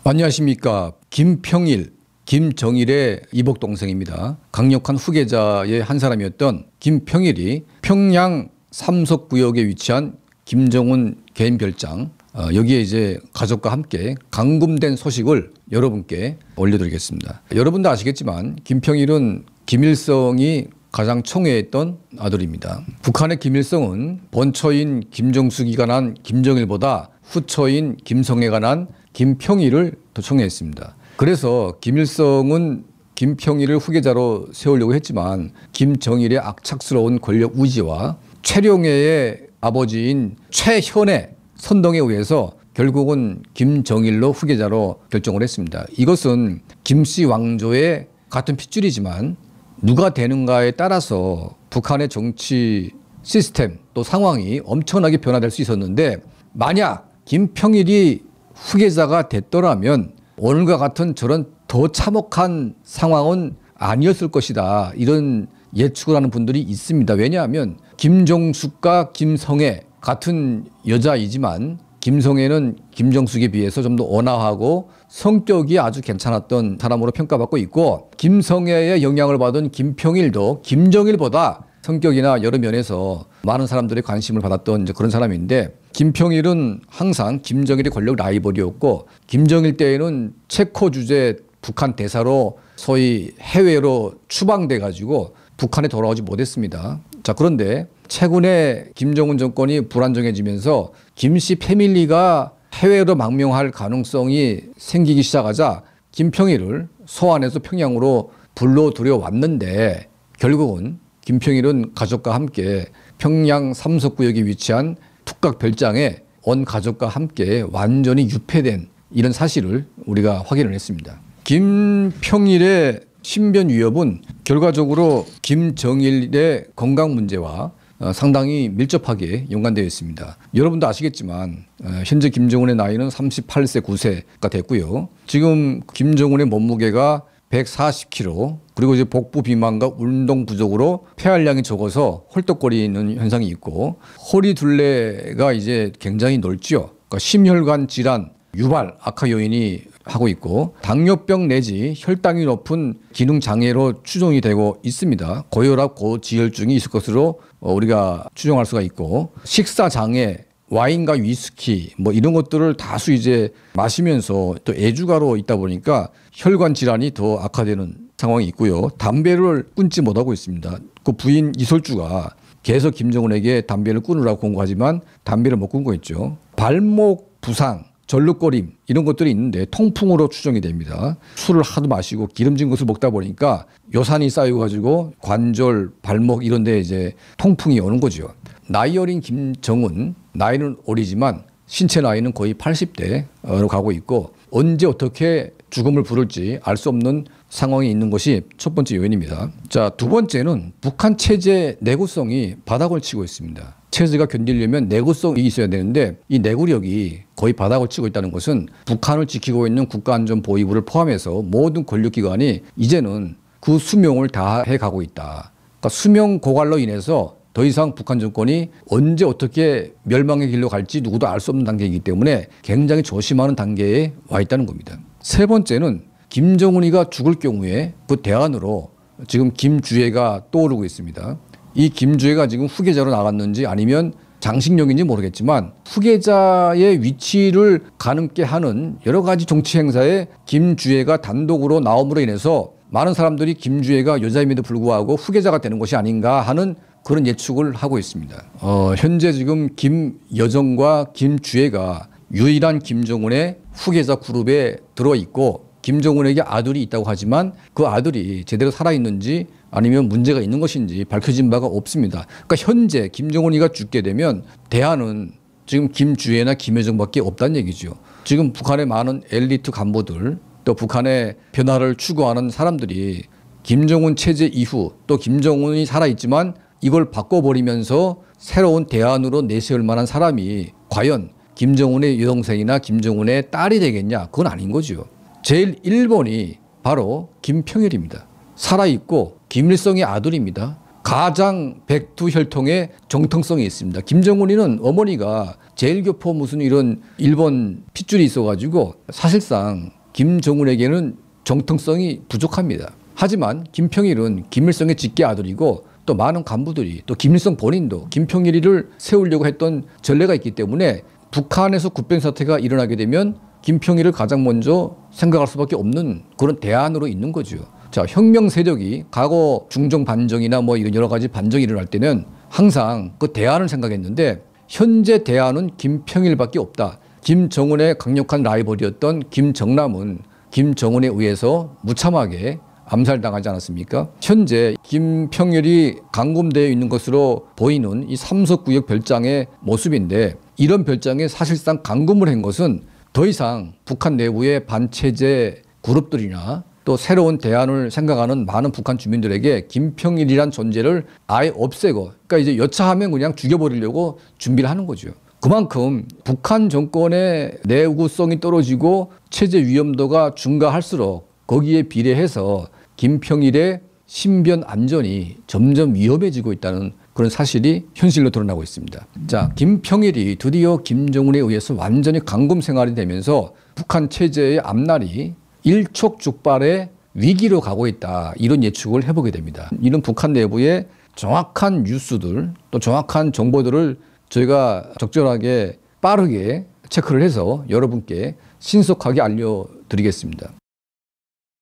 안녕하십니까. 김평일, 김정일의 이복 동생입니다. 강력한 후계자의 한 사람이었던 김평일이 평양 삼석구역에 위치한 김정은 개인 별장, 여기에 이제 가족과 함께 감금된 소식을 여러분께 올려드리겠습니다. 여러분도 아시겠지만 김평일은 김일성이 가장 총애했던 아들입니다. 북한의 김일성은 본처인 김정숙이가 난 김정일보다 후처인 김성애가 난 김평일을 더 총애했습니다. 그래서 김일성은 김평일을 후계자로 세우려고 했지만 김정일의 악착스러운 권력 우지와 최룡해의 아버지인 최현의 선동에 의해서 결국은 김정일로 후계자로 결정을 했습니다. 이것은 김씨 왕조의 같은 핏줄이지만 누가 되는가에 따라서 북한의 정치 시스템 또 상황이 엄청나게 변화될 수 있었는데, 만약 김평일이 후계자가 됐더라면 오늘과 같은 저런 더 참혹한 상황은 아니었을 것이다, 이런 예측을 하는 분들이 있습니다. 왜냐하면 김정숙과 김성애 같은 여자이지만 김성애는 김정숙에 비해서 좀 더 온화하고 성격이 아주 괜찮았던 사람으로 평가받고 있고, 김성애의 영향을 받은 김평일도 김정일보다 성격이나 여러 면에서 많은 사람들의 관심을 받았던 그런 사람인데, 김평일은 항상 김정일의 권력 라이벌이었고, 김정일 때에는 체코 주재 북한 대사로 소위 해외로 추방돼 가지고 북한에 돌아오지 못했습니다. 자, 그런데 최근에 김정은 정권이 불안정해지면서 김씨 패밀리가 해외로 망명할 가능성이 생기기 시작하자 김평일을 소환해서 평양으로 불러 들여왔는데, 결국은 김평일은 가족과 함께 평양 삼석구역에 위치한 tuk각 별장에 온 가족과 함께 완전히 유폐된 이런 사실을 우리가 확인을 했습니다. 김평일의 신변 위협은 결과적으로 김정일의 건강 문제와 상당히 밀접하게 연관되어 있습니다. 여러분도 아시겠지만 현재 김정은의 나이는 38세 9세가 됐고요. 지금 김정은의 몸무게가 140kg, 그리고 이제 복부 비만과 운동 부족으로 폐활량이 적어서 헐떡거리는 현상이 있고, 허리 둘레가 이제 굉장히 넓죠. 그러니까 심혈관 질환, 유발, 악화 요인이 하고 있고, 당뇨병 내지 혈당이 높은 기능 장애로 추정이 되고 있습니다. 고혈압, 고지혈증이 있을 것으로 우리가 추정할 수가 있고, 식사 장애, 와인과 위스키 이런 것들을 다수 이제 마시면서 또 애주가로 있다 보니까 혈관 질환이 더 악화되는 상황이 있고요. 담배를 끊지 못하고 있습니다. 그 부인 이솔주가 계속 김정은에게 담배를 끊으라고 권고하지만 담배를 못 끊고 있죠. 발목 부상, 절룩거림 이런 것들이 있는데 통풍으로 추정이 됩니다. 술을 하도 마시고 기름진 것을 먹다 보니까 요산이 쌓여 가지고 관절, 발목 이런 데 이제 통풍이 오는 거죠. 나이 어린 김정은, 나이는 어리지만 신체 나이는 거의 80대로 가고 있고, 언제 어떻게 죽음을 부를지 알 수 없는 상황이 있는 것이 첫 번째 요인입니다. 자, 두 번째는 북한 체제 내구성이 바닥을 치고 있습니다. 체제가 견디려면 내구성이 있어야 되는데 이 내구력이 거의 바닥을 치고 있다는 것은 북한을 지키고 있는 국가안전보위부를 포함해서 모든 권력기관이 이제는 그 수명을 다해 가고 있다. 그러니까 수명 고갈로 인해서 더 이상 북한 정권이 언제 어떻게 멸망의 길로 갈지 누구도 알 수 없는 단계이기 때문에 굉장히 조심하는 단계에 와 있다는 겁니다. 세 번째는 김정은이가 죽을 경우에 그 대안으로 지금 김주애가 떠오르고 있습니다. 이 김주애가 지금 후계자로 나갔는지 아니면 장식용인지 모르겠지만 후계자의 위치를 가늠케 하는 여러 가지 정치 행사에 김주애가 단독으로 나옴으로 인해서 많은 사람들이 김주애가 여자임에도 불구하고 후계자가 되는 것이 아닌가 하는 그런 예측을 하고 있습니다. 현재 지금 김여정과 김주애가 유일한 김정은의 후계자 그룹에 들어있고, 김정은에게 아들이 있다고 하지만 그 아들이 제대로 살아있는지 아니면 문제가 있는 것인지 밝혀진 바가 없습니다. 그러니까 현재 김정은이가 죽게 되면 대안은 지금 김주애나 김여정밖에 없다는 얘기죠. 지금 북한의 많은 엘리트 간부들, 또 북한의 변화를 추구하는 사람들이 김정은 체제 이후 또 김정은이 살아있지만 이걸 바꿔버리면서 새로운 대안으로 내세울 만한 사람이 과연 김정은의 여동생이나 김정은의 딸이 되겠냐? 그건 아닌 거죠. 제일 1번이 바로 김평일입니다. 살아있고 김일성의 아들입니다. 가장 백두혈통의 정통성이 있습니다. 김정은이는 어머니가 제일교포 무슨 이런 일본 핏줄이 있어가지고 사실상 김정은에게는 정통성이 부족합니다. 하지만 김평일은 김일성의 직계 아들이고 또 많은 간부들이 또 김일성 본인도 김평일이를 세우려고 했던 전례가 있기 때문에 북한에서 국병 사태가 일어나게 되면 김평일을 가장 먼저 생각할 수밖에 없는 그런 대안으로 있는 거죠. 자, 혁명 세력이 과거 중종 반정이나 뭐 이런 여러 가지 반정이 일어날 때는 항상 그 대안을 생각했는데 현재 대안은 김평일밖에 없다. 김정은의 강력한 라이벌이었던 김정남은 김정은에 의해서 무참하게 암살당하지 않았습니까? 현재 김평일이 감금되어 있는 것으로 보이는 이 삼석구역 별장의 모습인데 이런 별장에 사실상 감금을 한 것은 더 이상 북한 내부의 반체제 그룹들이나 또 새로운 대안을 생각하는 많은 북한 주민들에게 김평일이란 존재를 아예 없애고 그러니까 이제 여차하면 그냥 죽여버리려고 준비를 하는 거죠. 그만큼 북한 정권의 내구성이 떨어지고 체제 위험도가 증가할수록 거기에 비례해서 김평일의 신변 안전이 점점 위험해지고 있다는 그런 사실이 현실로 드러나고 있습니다. 자, 김평일이 드디어 김정은에 의해서 완전히 감금 생활이 되면서 북한 체제의 앞날이 일촉즉발의 위기로 가고 있다. 이런 예측을 해보게 됩니다. 이런 북한 내부의 정확한 뉴스들 또 정확한 정보들을 저희가 적절하게 빠르게 체크를 해서 여러분께 신속하게 알려드리겠습니다.